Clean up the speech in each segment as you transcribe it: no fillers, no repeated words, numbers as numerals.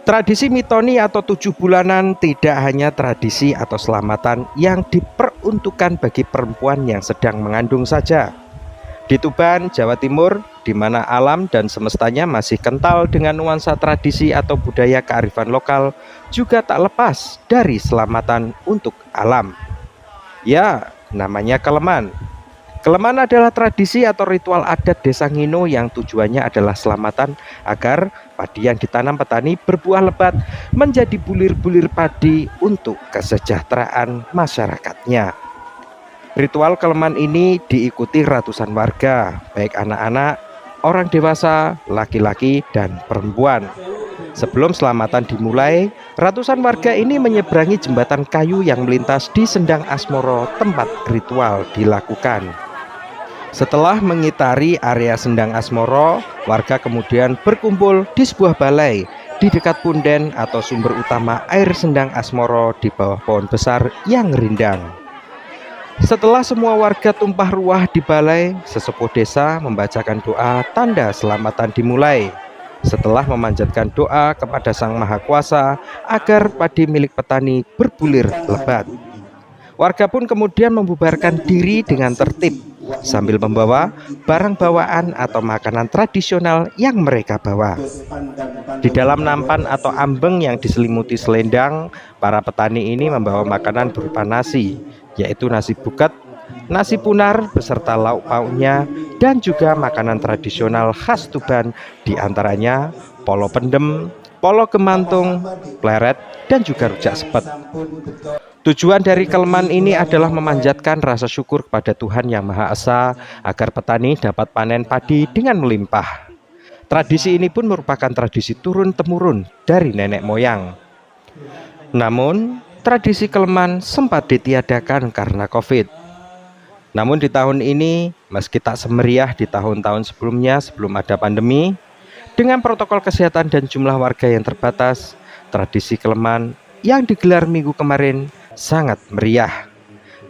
Tradisi mitoni atau 7 bulanan tidak hanya tradisi atau selamatan yang diperuntukkan bagi perempuan yang sedang mengandung saja. Di Tuban, Jawa Timur, di mana alam dan semestanya masih kental dengan nuansa tradisi atau budaya kearifan lokal, juga tak lepas dari selamatan untuk alam. Ya, namanya keleman. Keleman adalah tradisi atau ritual adat desa Ngino yang tujuannya adalah selamatan agar padi yang ditanam petani berbuah lebat menjadi bulir-bulir padi untuk kesejahteraan masyarakatnya. Ritual keleman ini diikuti ratusan warga, baik anak-anak, orang dewasa, laki-laki, dan perempuan. Sebelum selamatan dimulai, ratusan warga ini menyeberangi jembatan kayu yang melintas di Sendang Asmoro tempat ritual dilakukan. Setelah mengitari area Sendang Asmoro, warga kemudian berkumpul di sebuah balai di dekat punden atau sumber utama air Sendang Asmoro di bawah pohon besar yang rindang. Setelah semua warga tumpah ruah di balai, sesepuh desa membacakan doa tanda selamatan dimulai. Setelah memanjatkan doa kepada Sang Maha Kuasa agar padi milik petani berbulir lebat, warga pun kemudian membubarkan diri dengan tertib sambil membawa barang bawaan atau makanan tradisional yang mereka bawa. Di dalam nampan atau ambeng yang diselimuti selendang, para petani ini membawa makanan berupa nasi, yaitu nasi buket, nasi punar beserta lauk pauknya, dan juga makanan tradisional khas Tuban, diantaranya polo pendem, polo gemantung, pleret, dan juga rujak sepet. Tujuan dari keleman ini adalah memanjatkan rasa syukur kepada Tuhan Yang Maha Esa agar petani dapat panen padi dengan melimpah. Tradisi ini pun merupakan tradisi turun-temurun dari nenek moyang. Namun, tradisi keleman sempat ditiadakan karena COVID. Namun di tahun ini, meski tak semeriah di tahun-tahun sebelumnya sebelum ada pandemi, dengan protokol kesehatan dan jumlah warga yang terbatas, tradisi keleman yang digelar minggu kemarin sangat meriah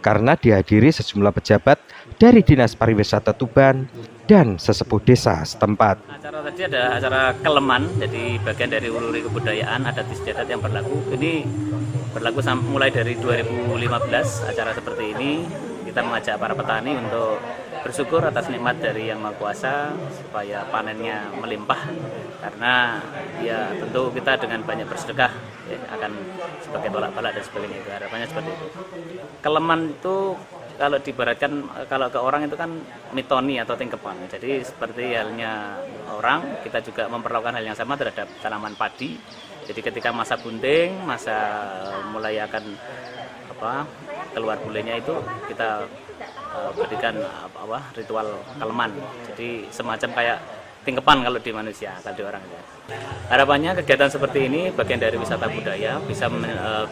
karena dihadiri sejumlah pejabat dari Dinas Pariwisata Tuban dan sesepuh desa setempat. Acara tadi ada acara keleman, jadi bagian dari uluri kebudayaan adat istiadat yang berlaku. Ini berlaku mulai dari 2015 acara seperti ini. Kita mengajak para petani untuk bersyukur atas nikmat dari Yang Maha Kuasa supaya panennya melimpah, karena ya tentu kita dengan banyak bersedekah ya, akan sebagai tolak balak dan sebagainya, itu harapannya seperti itu. Keleman itu kalau diibaratkan kalau ke orang itu kan mitoni atau tingkepan, jadi seperti halnya orang, kita juga memperlakukan hal yang sama terhadap tanaman padi. Jadi ketika masa bunting, masa mulai akan keluar bulenya, itu kita berikan ritual keleman, jadi semacam kayak tingkepan kalau di manusia, kalau di orang ya. Harapannya kegiatan seperti ini bagian dari wisata budaya,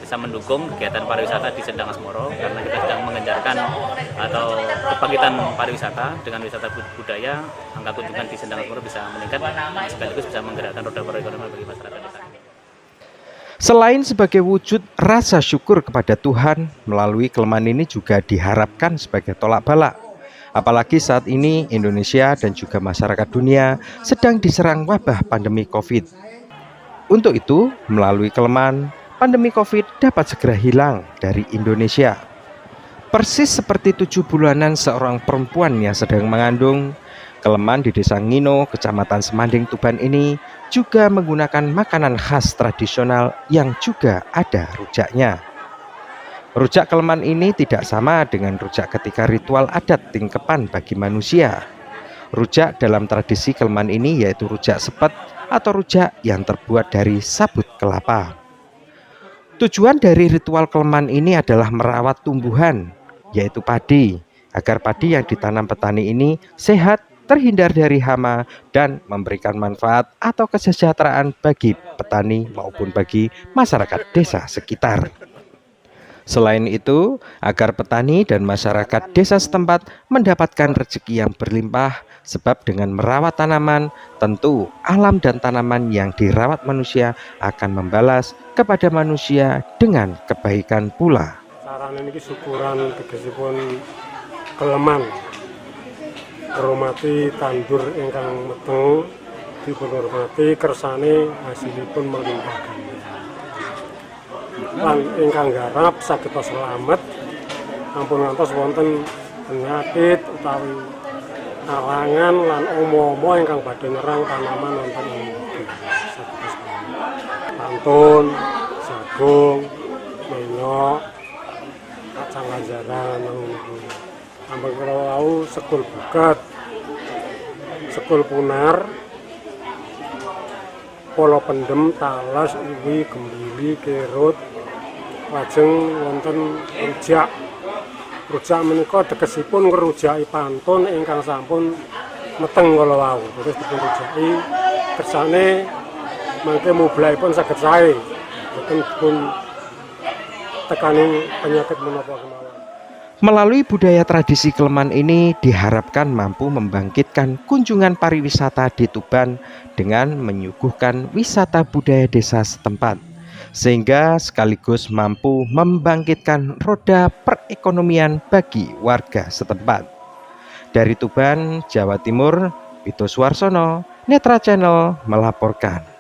bisa mendukung kegiatan pariwisata di Sendang Asmoro, karena kita sedang mengencarkan atau kebangkitan pariwisata dengan wisata budaya. Angka kunjungan di Sendang Asmoro bisa meningkat, sekaligus bisa menggerakkan roda perekonomian bagi masyarakat desa. Selain sebagai wujud rasa syukur kepada Tuhan, melalui keleman ini juga diharapkan sebagai tolak balak. Apalagi saat ini Indonesia dan juga masyarakat dunia sedang diserang wabah pandemi COVID. Untuk itu, melalui keleman, pandemi COVID dapat segera hilang dari Indonesia. Persis seperti 7 bulanan seorang perempuan yang sedang mengandung, keleman di Desa Ngino, Kecamatan Semanding, Tuban ini juga menggunakan makanan khas tradisional yang juga ada rujaknya. Rujak keleman ini tidak sama dengan rujak ketika ritual adat tingkepan bagi manusia. Rujak dalam tradisi keleman ini yaitu rujak sepet atau rujak yang terbuat dari sabut kelapa. Tujuan dari ritual keleman ini adalah merawat tumbuhan, yaitu padi, agar padi yang ditanam petani ini sehat, terhindar dari hama, dan memberikan manfaat atau kesejahteraan bagi petani maupun bagi masyarakat desa sekitar. Selain itu, agar petani dan masyarakat desa setempat mendapatkan rezeki yang berlimpah, sebab dengan merawat tanaman, tentu alam dan tanaman yang dirawat manusia akan membalas kepada manusia dengan kebaikan pula. Saran ini syukuran tegesipun keleman, hormati tandur ingkang metu dipunhormati kersane hasilipun melimpah ganda. Lan ingkang garap saged slamet ampun ngantos wonten penyakit utawi alangan lan omo-omo ingkang badhe nyerang tanaman wonten ing nggih saged slamet. Pantun, jagung, menyok, kacang lanjaran ampun kala wau sekul bukat, sekul punar, polo pendem, talas, uwi, gembili, kerut, lajeng wonten rujak. Rujak menika tegesipun ngrujaki pantun ingkang sampun meteng kala wau. Terus dipun rujaki kersane mangke mublaipun saged sae. Boten dipun tekani penyakit menapa kemawon. Melalui budaya tradisi Keleman ini diharapkan mampu membangkitkan kunjungan pariwisata di Tuban dengan menyuguhkan wisata budaya desa setempat, sehingga sekaligus mampu membangkitkan roda perekonomian bagi warga setempat. Dari Tuban, Jawa Timur, Pito Suarsono, Netra Channel melaporkan.